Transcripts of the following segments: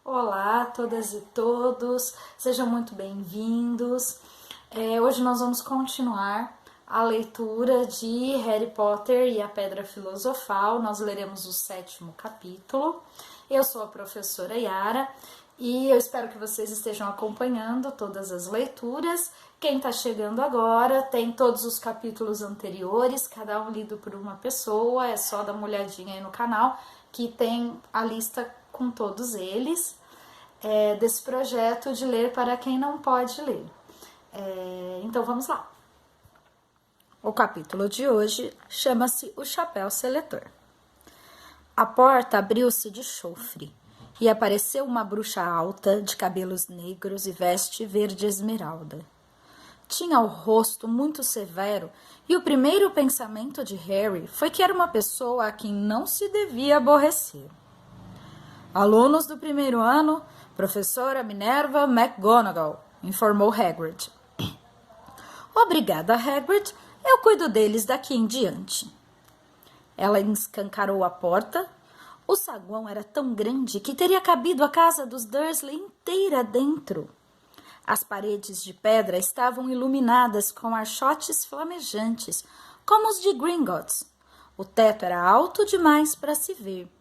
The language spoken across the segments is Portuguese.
Olá a todas e todos, sejam muito bem-vindos. Hoje nós vamos continuar a leitura de Harry Potter e a Pedra Filosofal. Nós leremos o 7º capítulo. Eu sou a professora Yara e eu espero que vocês estejam acompanhando todas as leituras. Quem está chegando agora tem todos os capítulos anteriores, cada um lido por uma pessoa. É só dar uma olhadinha aí no canal que tem a lista com todos eles, desse projeto de ler para quem não pode ler. Então vamos lá. O capítulo de hoje chama-se O Chapéu Seletor. A porta abriu-se de chofre e apareceu uma bruxa alta, de cabelos negros e veste verde esmeralda. Tinha o rosto muito severo e o primeiro pensamento de Harry foi que era uma pessoa a quem não se devia aborrecer. Alunos do primeiro ano, professora Minerva McGonagall, informou Hagrid. Obrigada, Hagrid, eu cuido deles daqui em diante. Ela escancarou a porta. O saguão era tão grande que teria cabido a casa dos Dursley inteira dentro. As paredes de pedra estavam iluminadas com archotes flamejantes, como os de Gringotts. O teto era alto demais para se ver,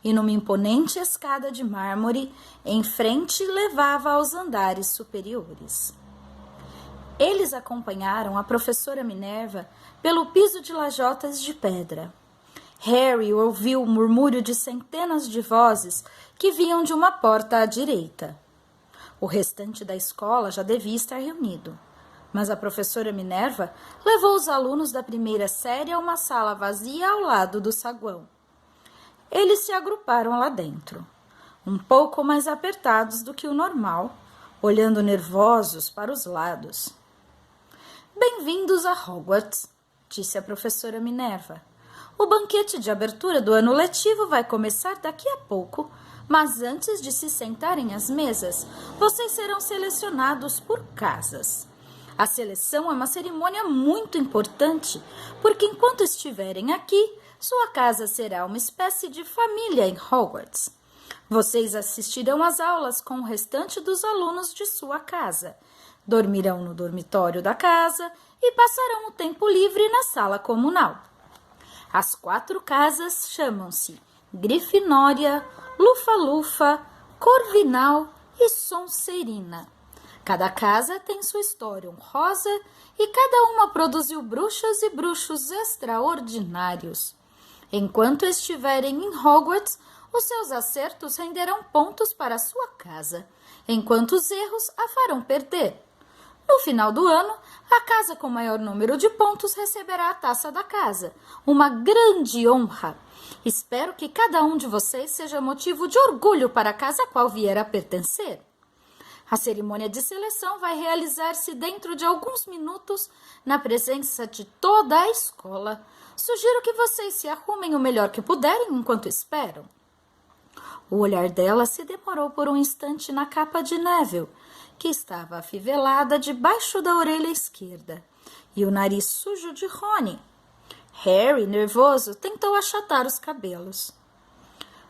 e numa imponente escada de mármore, em frente levava aos andares superiores. Eles acompanharam a professora Minerva pelo piso de lajotas de pedra. Harry ouviu o murmúrio de centenas de vozes que vinham de uma porta à direita. O restante da escola já devia estar reunido, mas a professora Minerva levou os alunos da primeira série a uma sala vazia ao lado do saguão. Eles se agruparam lá dentro, um pouco mais apertados do que o normal, olhando nervosos para os lados. Bem-vindos a Hogwarts, disse a professora Minerva. O banquete de abertura do ano letivo vai começar daqui a pouco, mas antes de se sentarem às mesas, vocês serão selecionados por casas. A seleção é uma cerimônia muito importante, porque enquanto estiverem aqui, sua casa será uma espécie de família em Hogwarts. Vocês assistirão às aulas com o restante dos alunos de sua casa, dormirão no dormitório da casa e passarão o tempo livre na sala comunal. As 4 casas chamam-se Grifinória, Lufa-Lufa, Corvinal e Sonserina. Cada casa tem sua história honrosa e cada uma produziu bruxas e bruxos extraordinários. Enquanto estiverem em Hogwarts, os seus acertos renderão pontos para a sua casa, enquanto os erros a farão perder. No final do ano, a casa com maior número de pontos receberá a taça da casa, uma grande honra. Espero que cada um de vocês seja motivo de orgulho para a casa a qual vier a pertencer. A cerimônia de seleção vai realizar-se dentro de alguns minutos, na presença de toda a escola. Sugiro que vocês se arrumem o melhor que puderem enquanto esperam. O olhar dela se demorou por um instante na capa de Neville, que estava afivelada debaixo da orelha esquerda, e o nariz sujo de Rony. Harry, nervoso, tentou achatar os cabelos.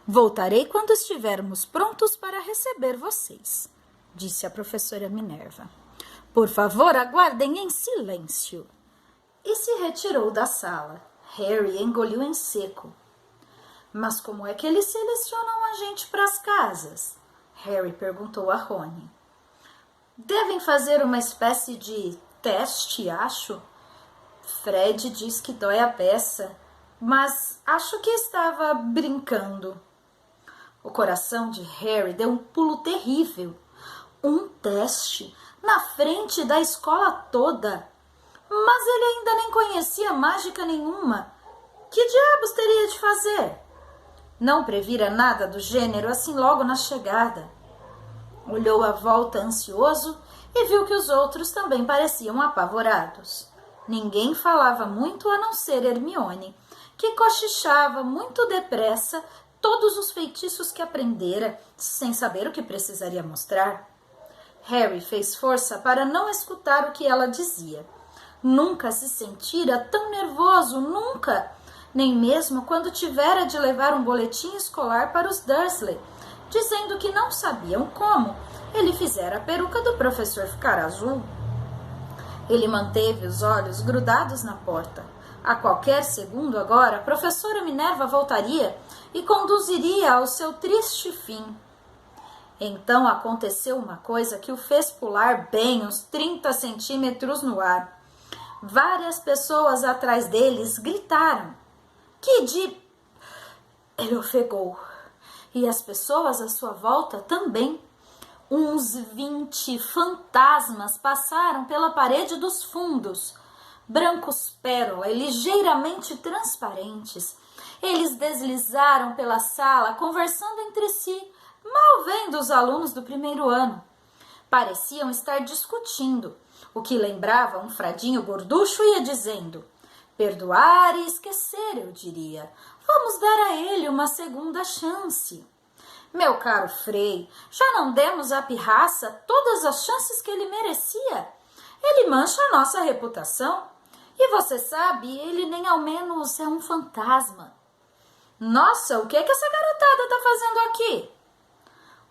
Voltarei quando estivermos prontos para receber vocês, disse a professora Minerva. Por favor, aguardem em silêncio. E se retirou da sala. Harry engoliu em seco. Mas como é que eles selecionam a gente para as casas? Harry perguntou a Rony. Devem fazer uma espécie de teste, acho. Fred diz que dói a beça, mas acho que estava brincando. O coração de Harry deu um pulo terrível. Um teste na frente da escola toda. Mas ele ainda nem conhecia mágica nenhuma. Que diabos teria de fazer? Não previra nada do gênero assim logo na chegada. Olhou à volta ansioso e viu que os outros também pareciam apavorados. Ninguém falava muito a não ser Hermione, que cochichava muito depressa todos os feitiços que aprendera, sem saber o que precisaria mostrar. Harry fez força para não escutar o que ela dizia. Nunca se sentira tão nervoso, nunca! Nem mesmo quando tivera de levar um boletim escolar para os Dursley, dizendo que não sabiam como ele fizera a peruca do professor ficar azul. Ele manteve os olhos grudados na porta. A qualquer segundo agora, a professora Minerva voltaria e conduziria ao seu triste fim. Então aconteceu uma coisa que o fez pular bem uns 30 centímetros no ar. Várias pessoas atrás deles gritaram. Que de... Ele ofegou. E as pessoas à sua volta também. Uns 20 fantasmas passaram pela parede dos fundos, brancos pérola e ligeiramente transparentes. Eles deslizaram pela sala, conversando entre si, mal vendo os alunos do primeiro ano. Pareciam estar discutindo, o que lembrava um fradinho gorducho ia dizendo: perdoar e esquecer, eu diria. Vamos dar a ele uma segunda chance. Meu caro Frei, já não demos à pirraça todas as chances que ele merecia? Ele mancha a nossa reputação. E você sabe, ele nem ao menos é um fantasma. Nossa, o que é que essa garotada está fazendo aqui?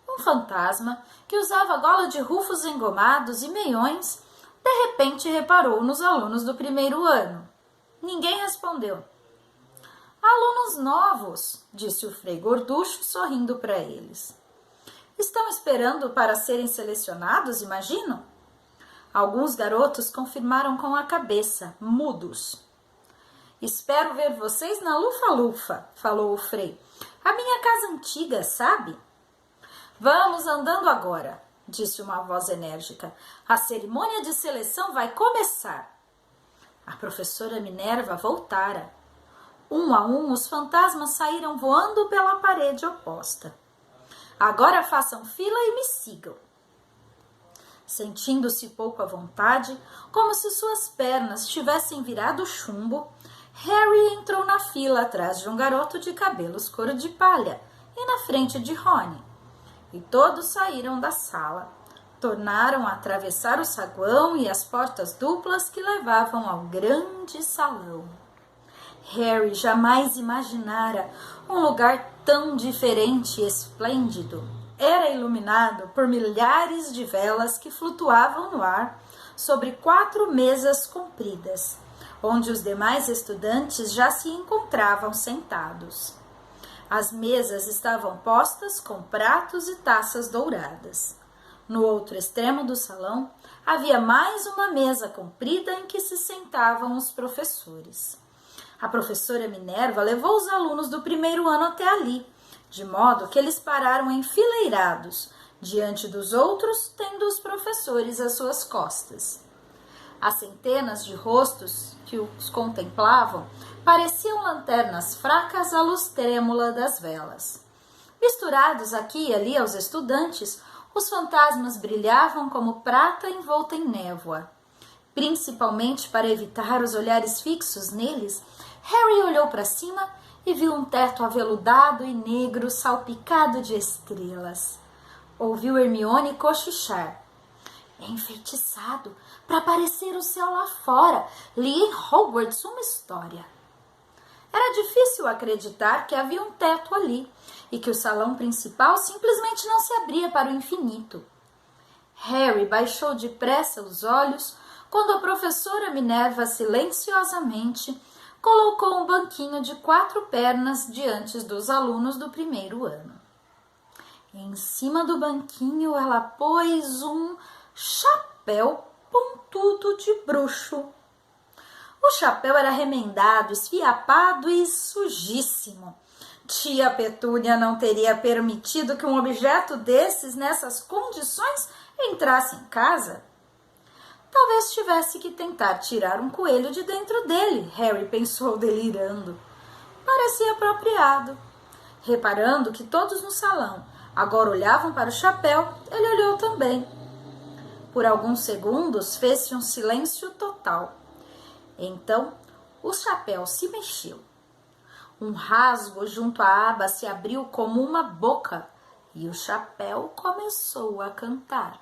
Um fantasma que usava gola de rufos engomados e meiões, de repente reparou nos alunos do primeiro ano. Ninguém respondeu. Alunos novos, disse o Frei Gorducho, sorrindo para eles. Estão esperando para serem selecionados, imagino? Alguns garotos confirmaram com a cabeça, mudos. Espero ver vocês na Lufa-Lufa, falou o Frei. A minha casa antiga, sabe? Vamos andando agora, disse uma voz enérgica. A cerimônia de seleção vai começar. A professora Minerva voltara. Um a um, os fantasmas saíram voando pela parede oposta. Agora façam fila e me sigam. Sentindo-se pouco à vontade, como se suas pernas tivessem virado chumbo, Harry entrou na fila atrás de um garoto de cabelos cor de palha e na frente de Rony. E todos saíram da sala. Tornaram a atravessar o saguão e as portas duplas que levavam ao grande salão. Harry jamais imaginara um lugar tão diferente e esplêndido. Era iluminado por milhares de velas que flutuavam no ar sobre 4 mesas compridas, onde os demais estudantes já se encontravam sentados. As mesas estavam postas com pratos e taças douradas. No outro extremo do salão havia mais uma mesa comprida em que se sentavam os professores. A professora Minerva levou os alunos do primeiro ano até ali, de modo que eles pararam enfileirados, diante dos outros, tendo os professores às suas costas. As centenas de rostos que os contemplavam pareciam lanternas fracas à luz trêmula das velas. Misturados aqui e ali aos estudantes, os fantasmas brilhavam como prata envolta em névoa. Principalmente para evitar os olhares fixos neles, Harry olhou para cima e viu um teto aveludado e negro salpicado de estrelas. Ouviu Hermione cochichar. É enfeitiçado para parecer o céu lá fora. Li em Hogwarts uma história. Era difícil acreditar que havia um teto ali e que o salão principal simplesmente não se abria para o infinito. Harry baixou depressa os olhos quando a professora Minerva silenciosamente colocou um banquinho de 4 pernas diante dos alunos do primeiro ano. Em cima do banquinho ela pôs um chapéu pontudo de bruxo. O chapéu era remendado, esfiapado e sujíssimo. Tia Petúnia não teria permitido que um objeto desses, nessas condições, entrasse em casa. Talvez tivesse que tentar tirar um coelho de dentro dele, Harry pensou delirando. Parecia apropriado. Reparando que todos no salão agora olhavam para o chapéu, ele olhou também. Por alguns segundos fez-se um silêncio total. Então, o chapéu se mexeu. Um rasgo junto à aba se abriu como uma boca e o chapéu começou a cantar.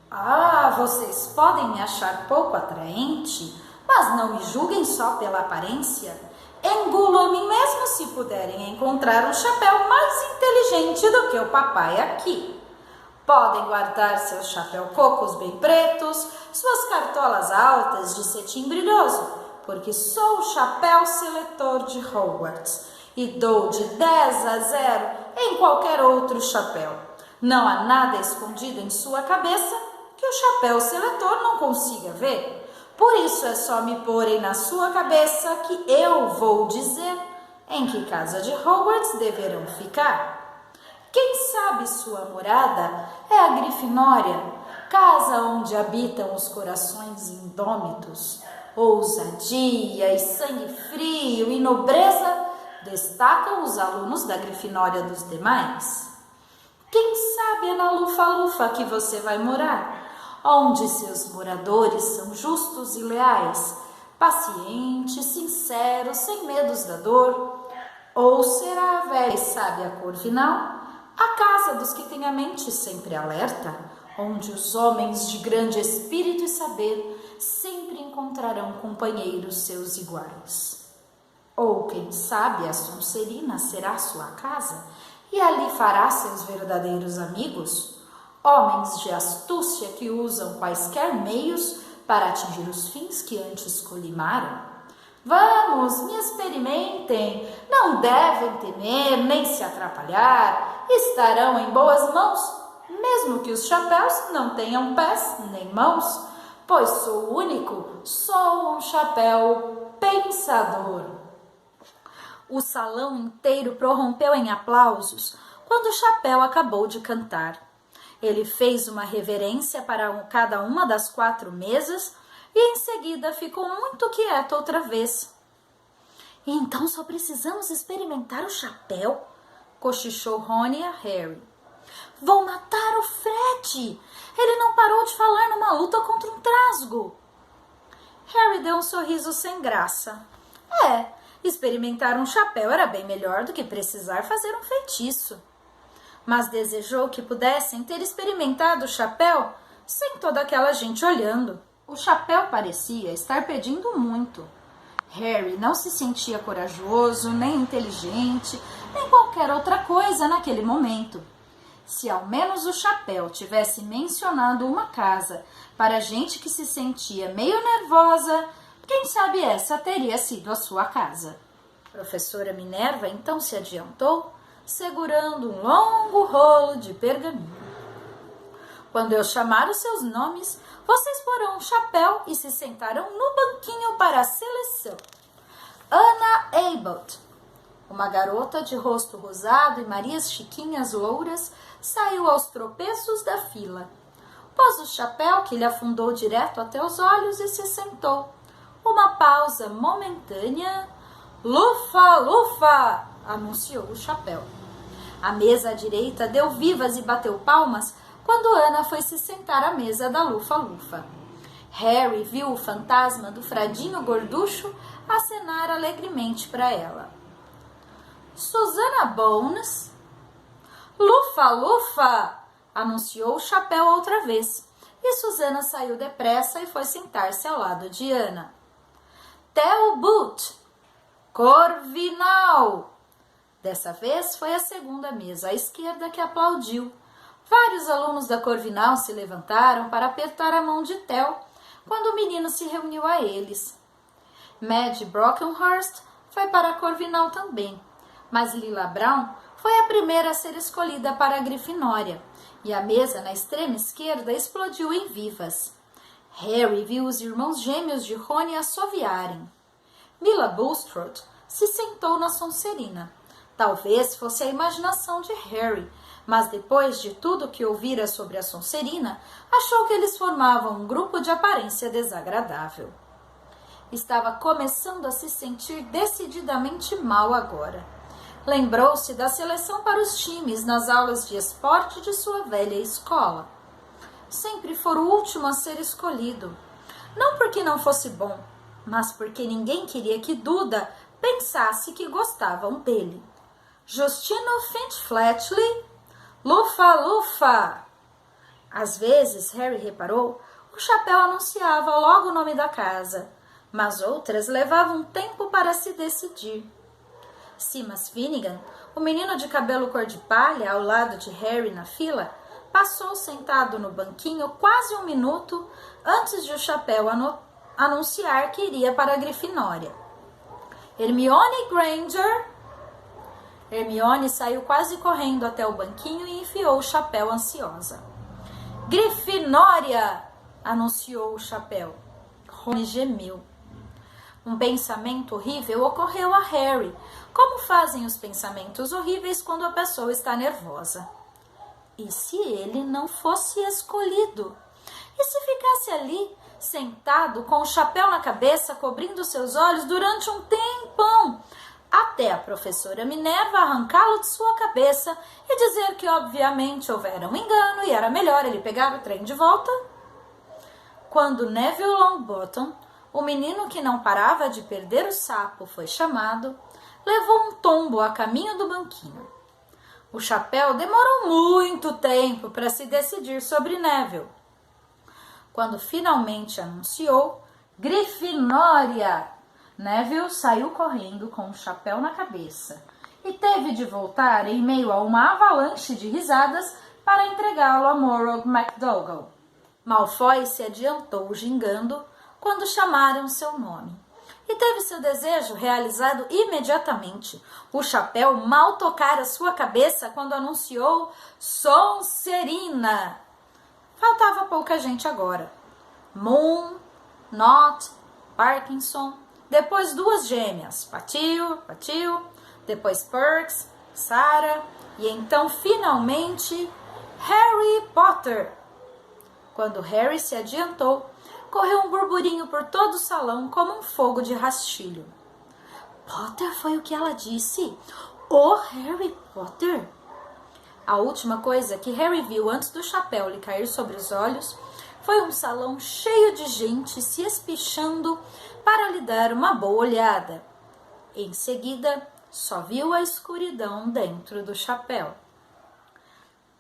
Ah, vocês podem me achar pouco atraente, mas não me julguem só pela aparência. Engulo a mim mesmo se puderem encontrar um chapéu mais inteligente do que o papai aqui. Podem guardar seus chapéu-cocos bem pretos, suas cartolas altas de cetim brilhoso, porque sou o chapéu seletor de Hogwarts e dou de 10 a 0 em qualquer outro chapéu. Não há nada escondido em sua cabeça que o chapéu seletor não consiga ver. Por isso é só me porem na sua cabeça que eu vou dizer em que casa de Hogwarts deverão ficar. Quem sabe sua morada é a Grifinória, casa onde habitam os corações indômitos. Ousadia e sangue frio e nobreza destacam os alunos da Grifinória dos demais. Quem sabe é na Lufa-Lufa que você vai morar, onde seus moradores são justos e leais, pacientes, sinceros, sem medos da dor. Ou será a velha e sábia Corvinal, a casa dos que têm a mente sempre alerta, onde os homens de grande espírito e saber sempre encontrarão companheiros seus iguais. Ou quem sabe a Sonserina será sua casa e ali fará seus verdadeiros amigos, homens de astúcia que usam quaisquer meios para atingir os fins que antes colimaram. Vamos, me experimentem, não devem temer nem se atrapalhar, estarão em boas mãos, mesmo que os chapéus não tenham pés nem mãos, pois sou único, sou um chapéu pensador. O salão inteiro prorrompeu em aplausos quando o chapéu acabou de cantar. Ele fez uma reverência para cada uma das 4 mesas e em seguida ficou muito quieto outra vez. Então só precisamos experimentar o chapéu? Cochichou Rony a Harry. Vou matar o Fred! Ele não parou de falar numa luta contra um trasgo. Harry deu um sorriso sem graça. Experimentar um chapéu era bem melhor do que precisar fazer um feitiço. Mas desejou que pudessem ter experimentado o chapéu sem toda aquela gente olhando. O chapéu parecia estar pedindo muito. Harry não se sentia corajoso, nem inteligente, nem qualquer outra coisa naquele momento. Se ao menos o chapéu tivesse mencionado uma casa para gente que se sentia meio nervosa, quem sabe essa teria sido a sua casa. Professora Minerva então se adiantou, segurando um longo rolo de pergaminho. Quando eu chamar os seus nomes, vocês porão um chapéu e se sentarão no banquinho para a seleção. Anna Abbott, uma garota de rosto rosado e Marias chiquinhas louras, saiu aos tropeços da fila. Pôs o chapéu que lhe afundou direto até os olhos e se sentou. Uma pausa momentânea. Lufa, lufa! Anunciou o chapéu. A mesa à direita deu vivas e bateu palmas quando Ana foi se sentar à mesa da Lufa-Lufa. Harry viu o fantasma do Fradinho Gorducho acenar alegremente para ela. Susana Bones. Lufa-Lufa! Anunciou o chapéu outra vez. E Susana saiu depressa e foi sentar-se ao lado de Ana. Theo Boot. Corvinal. Dessa vez foi a segunda mesa à esquerda que aplaudiu. Vários alunos da Corvinal se levantaram para apertar a mão de Theo quando o menino se reuniu a eles. Madge Brockenhurst foi para a Corvinal também, mas Lila Brown foi a primeira a ser escolhida para a Grifinória, e a mesa na extrema esquerda explodiu em vivas. Harry viu os irmãos gêmeos de Rony assoviarem. Mila Bulstrode se sentou na Sonserina. Talvez fosse a imaginação de Harry, mas depois de tudo que ouvira sobre a Sonserina, achou que eles formavam um grupo de aparência desagradável. Estava começando a se sentir decididamente mal agora. Lembrou-se da seleção para os times nas aulas de esporte de sua velha escola. Sempre fora o último a ser escolhido. Não porque não fosse bom, mas porque ninguém queria que Duda pensasse que gostavam dele. Justino Finch-Fletchley, Lufa-Lufa! Às vezes, Harry reparou, o chapéu anunciava logo o nome da casa. mas outras levavam tempo para se decidir. Seamus Finnegan, o menino de cabelo cor de palha ao lado de Harry na fila, passou sentado no banquinho quase 1 minuto antes de o Chapéu anunciar que iria para a Grifinória. Hermione saiu quase correndo até o banquinho e enfiou o chapéu ansiosa. Grifinória! Anunciou o Chapéu. Rony gemeu. Um pensamento horrível ocorreu a Harry, como fazem os pensamentos horríveis quando a pessoa está nervosa. E se ele não fosse escolhido? E se ficasse ali, sentado, com o chapéu na cabeça, cobrindo seus olhos durante um tempão, até a professora Minerva arrancá-lo de sua cabeça e dizer que obviamente houvera um engano e era melhor ele pegar o trem de volta? Quando Neville Longbottom, o menino que não parava de perder o sapo, foi chamado, levou um tombo a caminho do banquinho. O Chapéu demorou muito tempo para se decidir sobre Neville. Quando finalmente anunciou Grifinória, Neville saiu correndo com o chapéu na cabeça e teve de voltar em meio a uma avalanche de risadas para entregá-lo a Morag McDougal. Malfoy se adiantou gingando quando chamaram seu nome e teve seu desejo realizado imediatamente. O chapéu mal tocara sua cabeça quando anunciou Sonserina. Faltava pouca gente agora. Moon, Nott, Parkinson, depois 2 gêmeas, Patil, depois Perks, Sarah e então finalmente Harry Potter. Quando Harry se adiantou, correu um burburinho por todo o salão como um fogo de rastilho. Potter foi o que ela disse. O Harry Potter? A última coisa que Harry viu antes do chapéu lhe cair sobre os olhos foi um salão cheio de gente se espichando para lhe dar uma boa olhada. Em seguida, só viu a escuridão dentro do chapéu.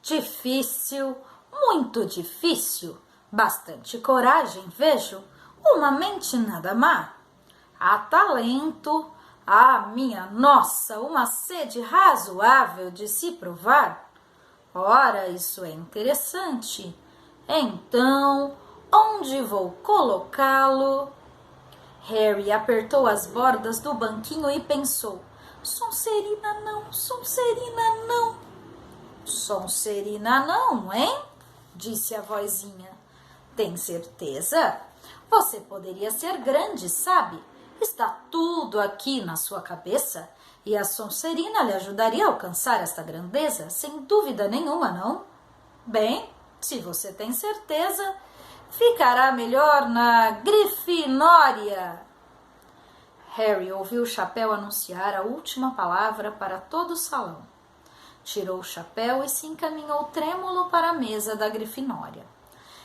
Difícil, muito difícil. Bastante coragem, vejo. Uma mente nada má. Há talento. Minha nossa, uma sede razoável de se provar. Ora, isso é interessante. Então, onde vou colocá-lo? Harry apertou as bordas do banquinho e pensou. Sonserina não, Sonserina não. Sonserina não, hein? Disse a vozinha. Tem certeza? Você poderia ser grande, sabe? Está tudo aqui na sua cabeça e a Sonserina lhe ajudaria a alcançar esta grandeza, sem dúvida nenhuma, não? Bem, se você tem certeza, ficará melhor na Grifinória. Harry ouviu o chapéu anunciar a última palavra para todo o salão. Tirou o chapéu e se encaminhou trêmulo para a mesa da Grifinória.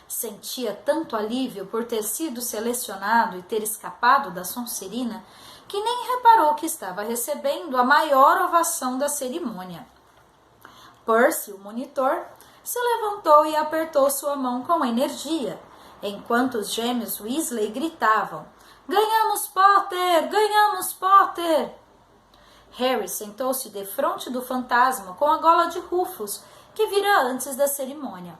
Sentia tanto alívio por ter sido selecionado e ter escapado da Sonserina que nem reparou que estava recebendo a maior ovação da cerimônia. Percy, o monitor, se levantou e apertou sua mão com energia, enquanto os gêmeos Weasley gritavam: Ganhamos, Potter! Ganhamos, Potter! Harry sentou-se defronte do fantasma com a gola de Rufus, que vira antes da cerimônia.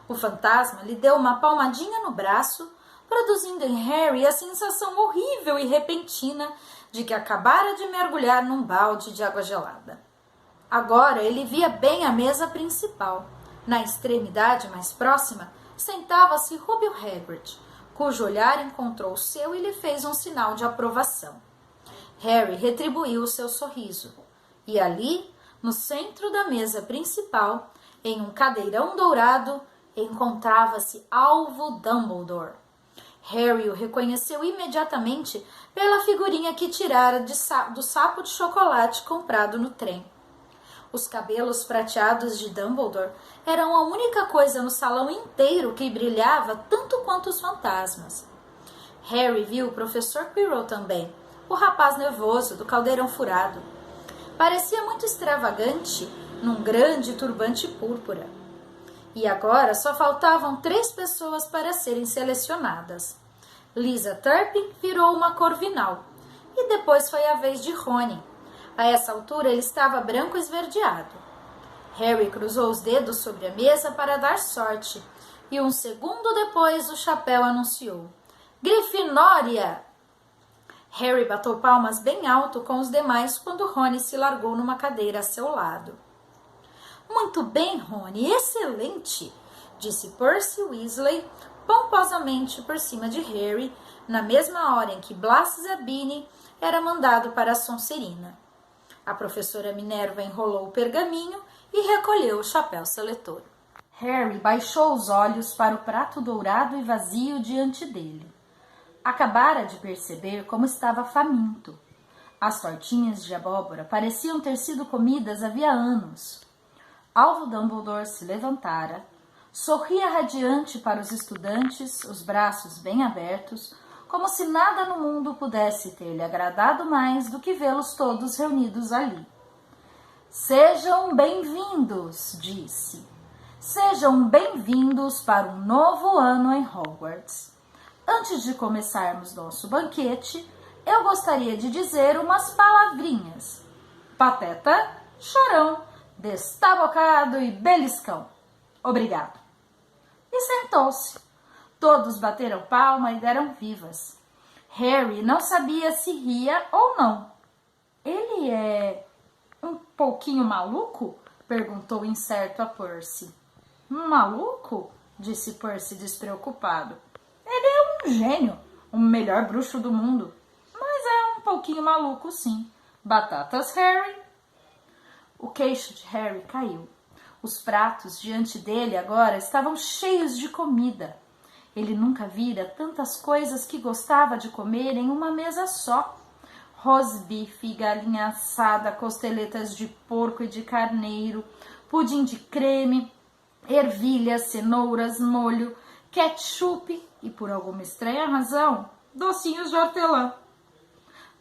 O fantasma lhe deu uma palmadinha no braço, produzindo em Harry a sensação horrível e repentina de que acabara de mergulhar num balde de água gelada. Agora ele via bem a mesa principal. Na extremidade mais próxima, sentava-se Rubio Hagrid, cujo olhar encontrou o seu e lhe fez um sinal de aprovação. Harry retribuiu o seu sorriso. E ali, no centro da mesa principal, em um cadeirão dourado, encontrava-se Alvo Dumbledore. Harry o reconheceu imediatamente pela figurinha que tirara do sapo de chocolate comprado no trem. Os cabelos prateados de Dumbledore eram a única coisa no salão inteiro que brilhava tanto quanto os fantasmas. Harry viu o professor Quirrell também, o rapaz nervoso do caldeirão furado. Parecia muito extravagante num grande turbante púrpura. E agora só faltavam 3 pessoas para serem selecionadas. Lisa Turpin virou uma corvinal. E depois foi a vez de Rony. A essa altura ele estava branco esverdeado. Harry cruzou os dedos sobre a mesa para dar sorte. E um segundo depois o chapéu anunciou: Grifinória! Harry bateu palmas bem alto com os demais quando Rony se largou numa cadeira a seu lado. Muito bem, Rony, excelente! Disse Percy Weasley pomposamente por cima de Harry, na mesma hora em que Blas Zabini era mandado para a Sonserina. A professora Minerva enrolou o pergaminho e recolheu o chapéu seletor. Harry baixou os olhos para o prato dourado e vazio diante dele. Acabara de perceber como estava faminto. As tortinhas de abóbora pareciam ter sido comidas havia anos. Alvo Dumbledore se levantara, sorria radiante para os estudantes, os braços bem abertos, como se nada no mundo pudesse ter-lhe agradado mais do que vê-los todos reunidos ali. Sejam bem-vindos, disse. Sejam bem-vindos para um novo ano em Hogwarts. Antes de começarmos nosso banquete, eu gostaria de dizer umas palavrinhas. Pateta, chorão, destabocado e beliscão. Obrigado. E sentou-se. Todos bateram palma e deram vivas. Harry não sabia se ria ou não. Ele é um pouquinho maluco? Perguntou incerto a Percy. Maluco? Disse Percy despreocupado. Ele é um gênio, o melhor bruxo do mundo. Mas é um pouquinho maluco, sim. Batatas, Harry? O queixo de Harry caiu. Os pratos diante dele agora estavam cheios de comida. Ele nunca vira tantas coisas que gostava de comer em uma mesa só. Rosbife, galinha assada, costeletas de porco e de carneiro, pudim de creme, ervilhas, cenouras, molho, ketchup e, por alguma estranha razão, docinhos de hortelã.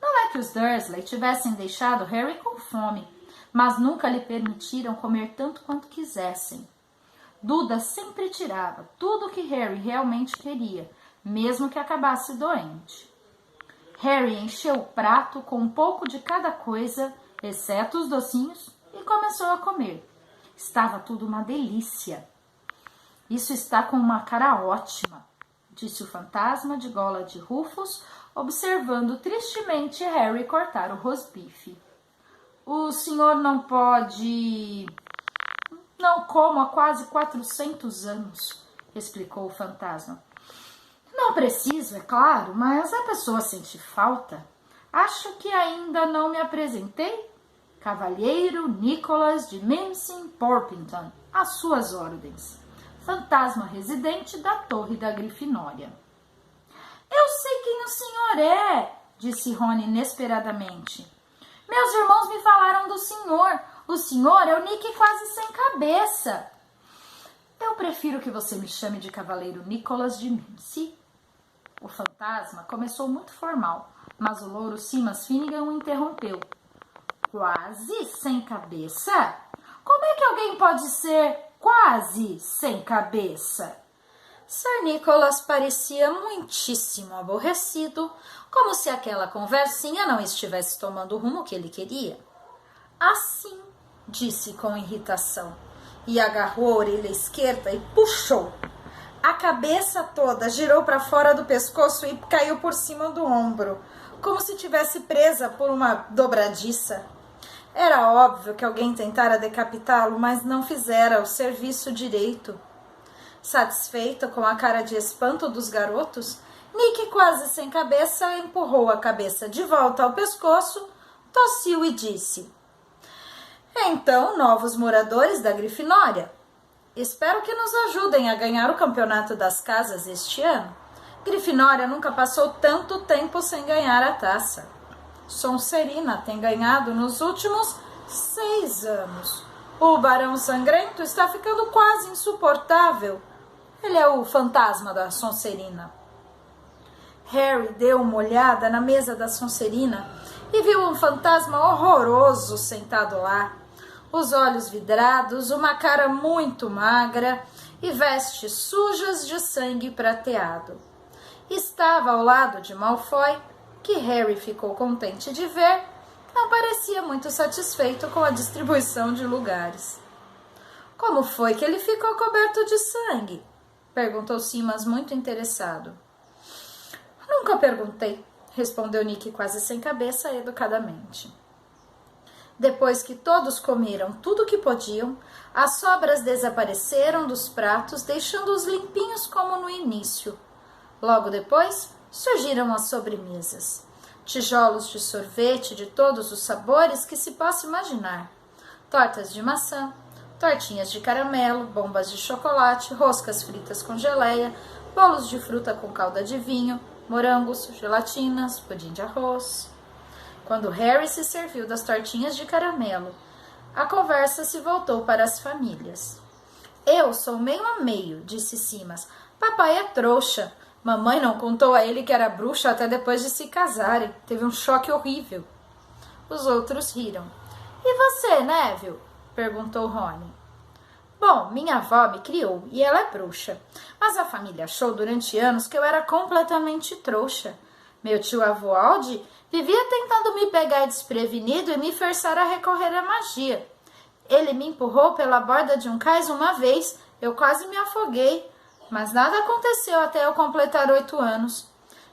Não é que os Dursley tivessem deixado Harry com fome, mas nunca lhe permitiram comer tanto quanto quisessem. Duda sempre tirava tudo o que Harry realmente queria, mesmo que acabasse doente. Harry encheu o prato com um pouco de cada coisa, exceto os docinhos, e começou a comer. Estava tudo uma delícia. Isso está com uma cara ótima, disse o fantasma de gola de Rufus, observando tristemente Harry cortar o rosbife. O senhor não pode... Não como há quase 400 anos, explicou o fantasma. Não preciso, é claro, mas a pessoa sente falta. Acho que ainda não me apresentei. Cavalheiro Nicholas de Mincing Porpington, às suas ordens. Fantasma residente da Torre da Grifinória. Eu sei quem o senhor é, disse Rony inesperadamente. Meus irmãos me falaram do senhor. O senhor é o Nick quase sem cabeça. Eu prefiro que você me chame de Cavaleiro Nicholas de Mincy. O fantasma começou muito formal, mas o louro Simas Finnegan o interrompeu. Quase sem cabeça? Como é que alguém pode ser quase sem cabeça? Sir Nicholas parecia muitíssimo aborrecido, como se aquela conversinha não estivesse tomando o rumo que ele queria. Assim, disse com irritação, e agarrou a orelha esquerda e puxou. A cabeça toda girou para fora do pescoço e caiu por cima do ombro, como se tivesse presa por uma dobradiça. Era óbvio que alguém tentara decapitá-lo, mas não fizera o serviço direito. Satisfeito com a cara de espanto dos garotos, Nick, quase sem cabeça, empurrou a cabeça de volta ao pescoço, tossiu e disse: Então, novos moradores da Grifinória, espero que nos ajudem a ganhar o campeonato das casas este ano. Grifinória nunca passou tanto tempo sem ganhar a taça. Sonserina tem ganhado nos últimos 6 anos. O Barão Sangrento está ficando quase insuportável. Ele é o fantasma da Sonserina. Harry deu uma olhada na mesa da Sonserina e viu um fantasma horroroso sentado lá. Os olhos vidrados, uma cara muito magra e vestes sujas de sangue prateado. estava ao lado de Malfoy, que Harry ficou contente de ver, não parecia muito satisfeito com a distribuição de lugares. Como foi que ele ficou coberto de sangue? Perguntou Simas, muito interessado. Nunca perguntei, respondeu Nick quase sem cabeça, educadamente. Depois que todos comeram tudo o que podiam, as sobras desapareceram dos pratos, deixando-os limpinhos como no início. Logo depois, surgiram as sobremesas. Tijolos de sorvete de todos os sabores que se possa imaginar. Tortas de maçã, tortinhas de caramelo, bombas de chocolate, roscas fritas com geleia, bolos de fruta com calda de vinho, morangos, gelatinas, pudim de arroz. Quando Harry se serviu das tortinhas de caramelo, a conversa se voltou para as famílias. Eu sou meio a meio, disse Simas. Papai é trouxa. Mamãe não contou a ele que era bruxa até depois de se casarem. Teve um choque horrível. Os outros riram. E você, Neville? Perguntou Rony. Bom, minha avó me criou e ela é bruxa. Mas a família achou durante anos que eu era completamente trouxa. Meu tio-avô Aldi vivia tentando me pegar desprevenido e me forçar a recorrer à magia. Ele me empurrou pela borda de um cais uma vez, eu quase me afoguei. Mas nada aconteceu até eu completar 8 anos.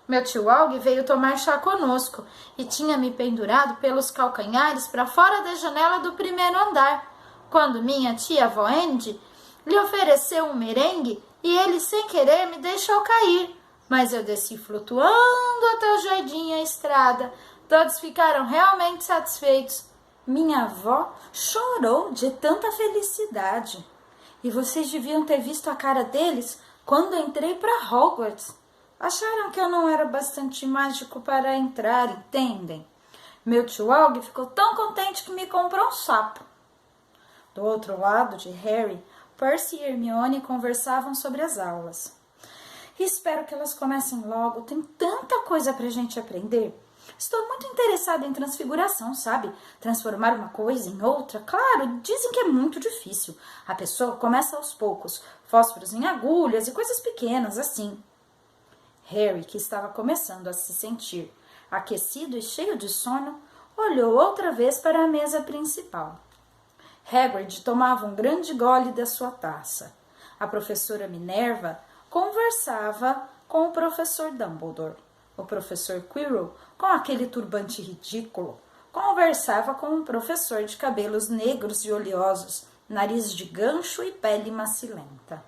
Meu tio Alg veio tomar chá conosco e tinha me pendurado pelos calcanhares para fora da janela do primeiro andar, quando minha tia-avó Andy lhe ofereceu um merengue e ele, sem querer, me deixou cair. Mas eu desci flutuando até o jardim e a estrada. Todos ficaram realmente satisfeitos. Minha avó chorou de tanta felicidade. E vocês deviam ter visto a cara deles quando entrei para Hogwarts. Acharam que eu não era bastante mágico para entrar, entendem? Meu tio Alg ficou tão contente que me comprou um sapo. Do outro lado de Harry, Percy e Hermione conversavam sobre as aulas. Espero que elas comecem logo, tem tanta coisa pra gente aprender. Estou muito interessada em transfiguração, sabe? Transformar uma coisa em outra. Claro, dizem que é muito difícil. A pessoa começa aos poucos, fósforos em agulhas e coisas pequenas assim. Harry, que estava começando a se sentir aquecido e cheio de sono, olhou outra vez para a mesa principal. Hagrid tomava um grande gole da sua taça. A professora Minerva conversava com o professor Dumbledore. O professor Quirrell, com aquele turbante ridículo, conversava com um professor de cabelos negros e oleosos, nariz de gancho e pele macilenta.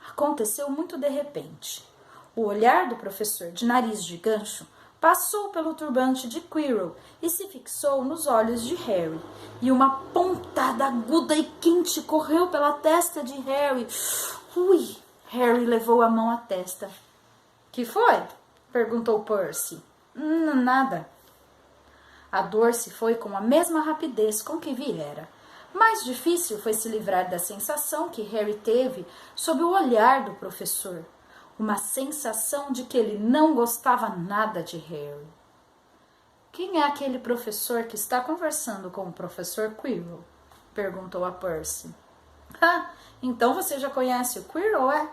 Aconteceu muito de repente. O olhar do professor de nariz de gancho passou pelo turbante de Quirrell e se fixou nos olhos de Harry. E uma pontada aguda e quente correu pela testa de Harry. Ui! Harry levou a mão à testa. Que foi? Perguntou Percy. Nada. A dor se foi com a mesma rapidez com que viera. Mais difícil foi se livrar da sensação que Harry teve sob o olhar do professor. Uma sensação de que ele não gostava nada de Harry. Quem é aquele professor que está conversando com o professor Quirrell? Perguntou a Percy. Ah, então você já conhece o Quirrell, é?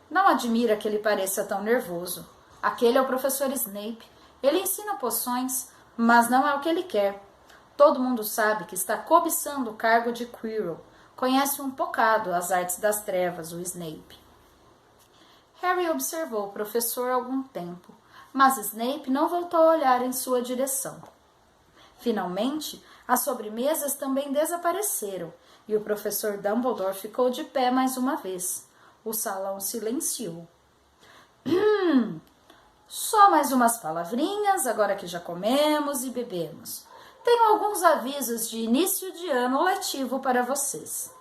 Não admira que ele pareça tão nervoso. Aquele é o professor Snape. Ele ensina poções, mas não é o que ele quer. Todo mundo sabe que está cobiçando o cargo de Quirrell. Conhece um bocado as artes das trevas, o Snape. Harry observou o professor algum tempo, mas Snape não voltou a olhar em sua direção. Finalmente, as sobremesas também desapareceram e o professor Dumbledore ficou de pé mais uma vez. O salão silenciou. Só mais umas palavrinhas, agora que já comemos e bebemos. Tenho alguns avisos de início de ano letivo para vocês.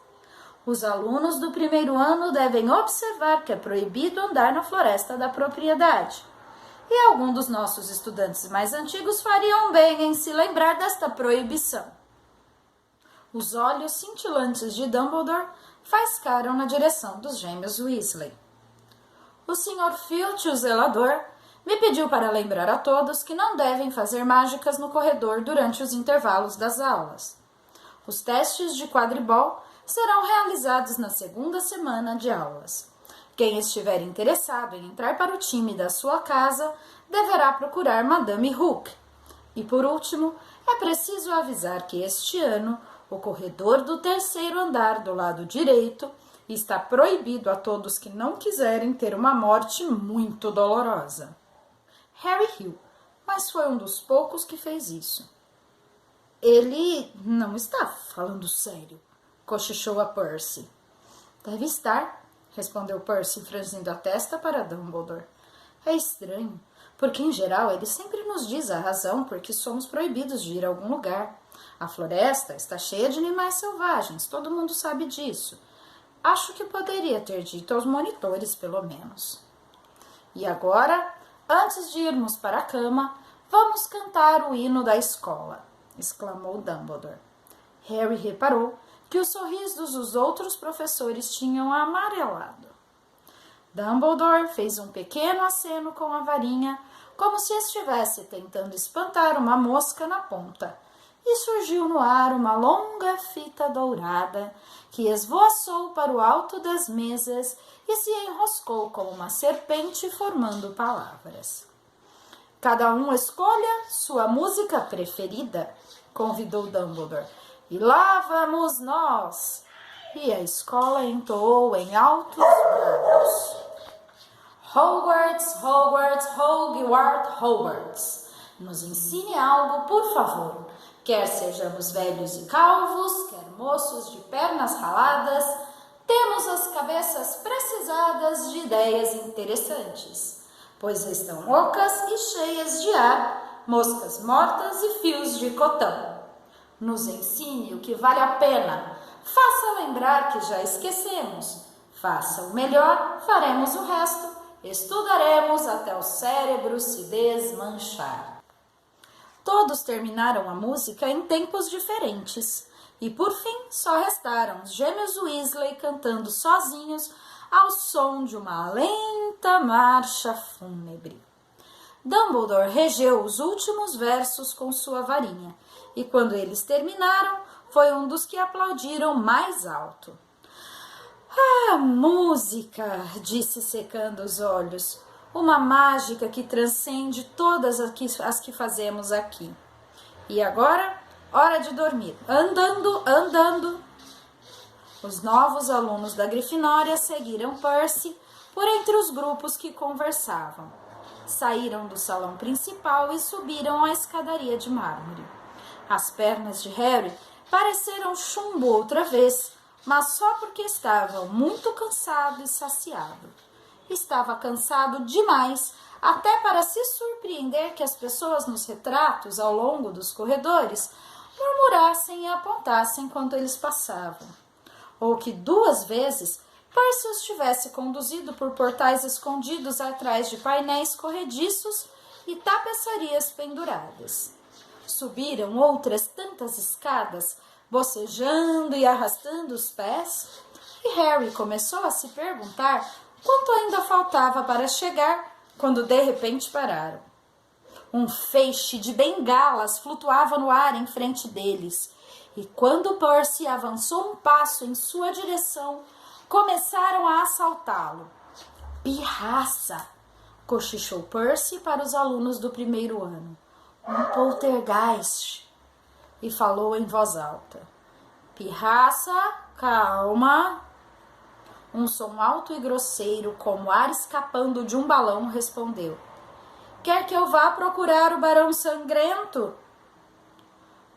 Os alunos do primeiro ano devem observar que é proibido andar na floresta da propriedade. E alguns dos nossos estudantes mais antigos fariam bem em se lembrar desta proibição. Os olhos cintilantes de Dumbledore faiscaram na direção dos gêmeos Weasley. O Sr. Filch, o zelador, me pediu para lembrar a todos que não devem fazer mágicas no corredor durante os intervalos das aulas. Os testes de quadribol serão realizados na segunda semana de aulas. Quem estiver interessado em entrar para o time da sua casa deverá procurar Madame Hook. E por último, é preciso avisar que este ano o corredor do terceiro andar do lado direito está proibido a todos que não quiserem ter uma morte muito dolorosa. Harry riu, mas foi um dos poucos que fez isso. Ele não está falando sério, cochichou a Percy. Deve estar, respondeu Percy, franzindo a testa para Dumbledore. É estranho, porque em geral ele sempre nos diz a razão por que somos proibidos de ir a algum lugar. A floresta está cheia de animais selvagens, todo mundo sabe disso. Acho que poderia ter dito aos monitores, pelo menos. E agora, antes de irmos para a cama, vamos cantar o hino da escola, exclamou Dumbledore. Harry reparou que os sorrisos dos outros professores tinham amarelado. Dumbledore fez um pequeno aceno com a varinha, como se estivesse tentando espantar uma mosca na ponta, e surgiu no ar uma longa fita dourada que esvoaçou para o alto das mesas e se enroscou como uma serpente formando palavras. Cada um escolha sua música preferida, convidou Dumbledore, e lá vamos nós! E a escola entoou em altos brados. Hogwarts, Hogwarts, Hogwarts, Hogwarts. Nos ensine algo, por favor. Quer sejamos velhos e calvos, quer moços de pernas raladas, temos as cabeças precisadas de ideias interessantes, pois estão ocas e cheias de ar, moscas mortas e fios de cotão. Nos ensine o que vale a pena, faça lembrar que já esquecemos. Faça o melhor, faremos o resto, estudaremos até o cérebro se desmanchar. Todos terminaram a música em tempos diferentes, e por fim só restaram os gêmeos Weasley cantando sozinhos ao som de uma lenta marcha fúnebre. Dumbledore regeu os últimos versos com sua varinha, e quando eles terminaram, foi um dos que aplaudiram mais alto. Ah, música! Disse secando os olhos. Uma mágica que transcende todas as que fazemos aqui. E agora, hora de dormir. Andando, andando. Os novos alunos da Grifinória seguiram Percy por entre os grupos que conversavam. Saíram do salão principal e subiram a escadaria de mármore. As pernas de Harry pareceram chumbo outra vez, mas só porque estavam muito cansado e saciado. Estava cansado demais, até para se surpreender que as pessoas nos retratos ao longo dos corredores murmurassem e apontassem enquanto eles passavam. Ou que 2 vezes Percy os tivesse conduzido por portais escondidos atrás de painéis corrediços e tapeçarias penduradas. Subiram outras tantas escadas, bocejando e arrastando os pés, e Harry começou a se perguntar quanto ainda faltava para chegar, quando de repente pararam. Um feixe de bengalas flutuava no ar em frente deles, e quando Percy avançou um passo em sua direção, começaram a assaltá-lo. Pirraça! Cochichou Percy para os alunos do primeiro ano. Um poltergeist! E falou em voz alta. Pirraça, calma! Um som alto e grosseiro, como ar escapando de um balão, respondeu. Quer que eu vá procurar o Barão Sangrento?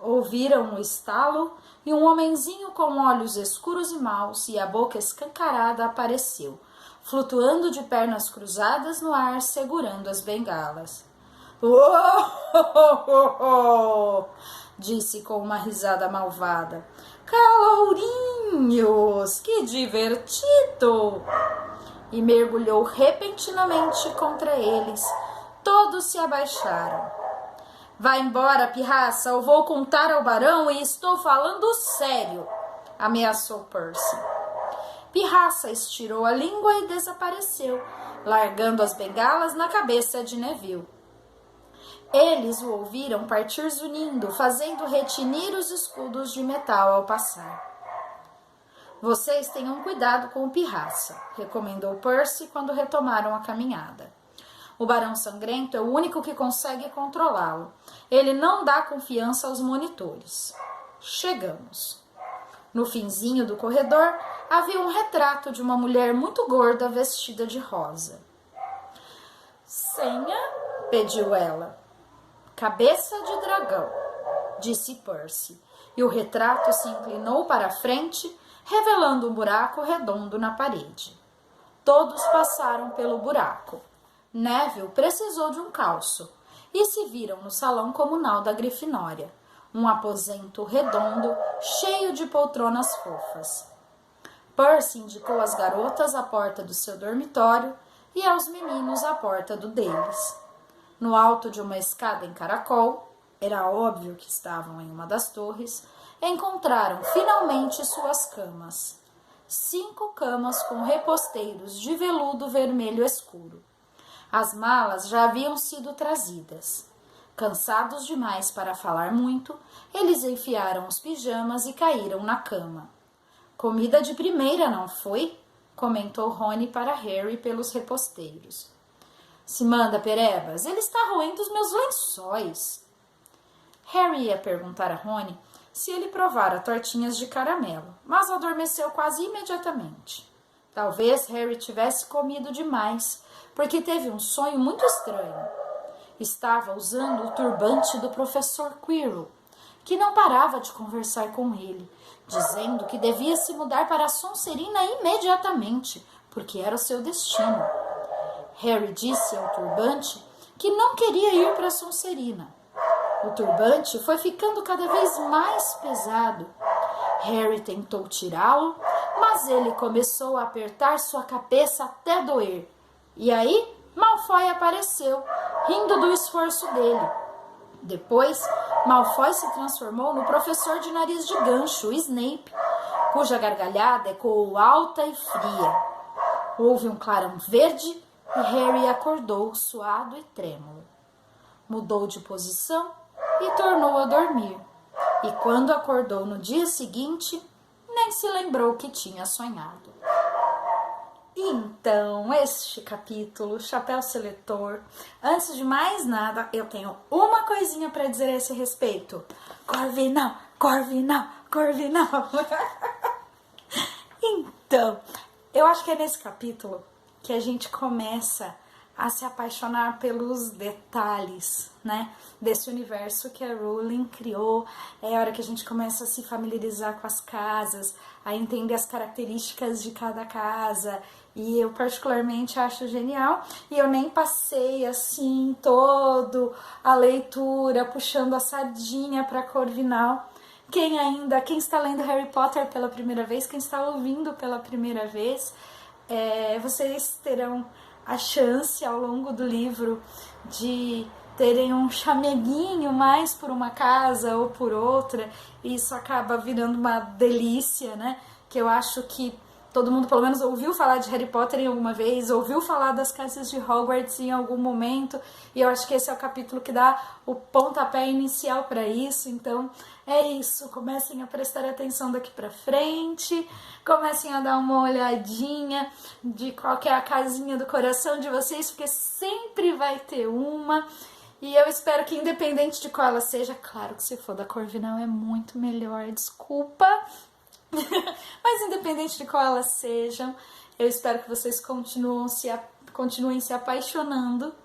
Ouviram um estalo e um homenzinho com olhos escuros e maus e a boca escancarada apareceu, flutuando de pernas cruzadas no ar, segurando as bengalas. Oh! Disse com uma risada malvada. Calourinhos, que divertido! E mergulhou repentinamente contra eles. Todos se abaixaram. Vai embora, pirraça, eu vou contar ao barão e estou falando sério, ameaçou Percy. Pirraça estirou a língua e desapareceu, largando as bengalas na cabeça de Neville. Eles o ouviram partir zunindo, fazendo retinir os escudos de metal ao passar. Vocês tenham cuidado com o Pirraça, recomendou Percy quando retomaram a caminhada. O Barão Sangrento é o único que consegue controlá-lo. Ele não dá confiança aos monitores. Chegamos. No finzinho do corredor havia um retrato de uma mulher muito gorda vestida de rosa. Senha, pediu ela. Cabeça de dragão, disse Percy, e o retrato se inclinou para a frente, revelando um buraco redondo na parede. Todos passaram pelo buraco. Neville precisou de um calço e se viram no salão comunal da Grifinória, um aposento redondo, cheio de poltronas fofas. Percy indicou às garotas a porta do seu dormitório e aos meninos a porta do deles. No alto de uma escada em caracol, era óbvio que estavam em uma das torres, encontraram finalmente suas camas. 5 camas com reposteiros de veludo vermelho escuro. As malas já haviam sido trazidas. Cansados demais para falar muito, eles enfiaram os pijamas e caíram na cama. Comida de primeira, não foi? Comentou Rony para Harry pelos reposteiros. Se manda, Perebas, ele está roendo os meus lençóis. Harry ia perguntar a Rony se ele provara tortinhas de caramelo, mas adormeceu quase imediatamente. Talvez Harry tivesse comido demais, porque teve um sonho muito estranho. Estava usando o turbante do professor Quirrell, que não parava de conversar com ele, dizendo que devia se mudar para a Sonserina imediatamente, porque era o seu destino. Harry disse ao turbante que não queria ir para a Sonserina. O turbante foi ficando cada vez mais pesado. Harry tentou tirá-lo, mas ele começou a apertar sua cabeça até doer. E aí, Malfoy apareceu, rindo do esforço dele. Depois, Malfoy se transformou no professor de nariz de gancho, Snape, cuja gargalhada ecoou alta e fria. Houve um clarão verde e Harry acordou suado e trêmulo. Mudou de posição e tornou a dormir. E quando acordou no dia seguinte, nem se lembrou que tinha sonhado. Então, este capítulo, Chapéu Seletor, antes de mais nada, eu tenho uma coisinha para dizer a esse respeito. Corvinal, Corvinal, Corvinal. Então, eu acho que é nesse capítulo que a gente começa a se apaixonar pelos detalhes, né, desse universo que a Rowling criou. É a hora que a gente começa a se familiarizar com as casas, a entender as características de cada casa, e eu particularmente acho genial, e eu nem passei assim todo a leitura puxando a sardinha para Corvinal. Quem está lendo Harry Potter pela primeira vez, quem está ouvindo pela primeira vez, vocês terão a chance ao longo do livro de terem um chameguinho mais por uma casa ou por outra, e isso acaba virando uma delícia, né? Que eu acho que todo mundo pelo menos ouviu falar de Harry Potter em alguma vez, ouviu falar das casas de Hogwarts em algum momento, e eu acho que esse é o capítulo que dá o pontapé inicial para isso. Então é isso, comecem a prestar atenção daqui para frente, comecem a dar uma olhadinha de qual que é a casinha do coração de vocês, porque sempre vai ter uma, e eu espero que independente de qual ela seja, claro que se for da Corvinal é muito melhor, desculpa, mas independente de qual elas sejam, eu espero que vocês continuem se apaixonando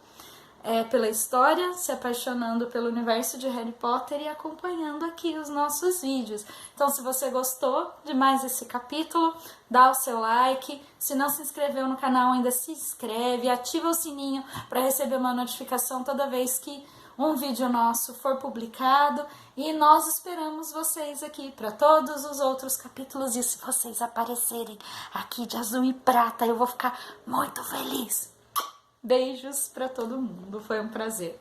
pela história, se apaixonando pelo universo de Harry Potter e acompanhando aqui os nossos vídeos. Então, se você gostou de mais esse capítulo, dá o seu like. Se não se inscreveu no canal, ainda se inscreve, ativa o sininho para receber uma notificação toda vez que um vídeo nosso for publicado, e nós esperamos vocês aqui para todos os outros capítulos, e se vocês aparecerem aqui de azul e prata, eu vou ficar muito feliz. Beijos para todo mundo, foi um prazer.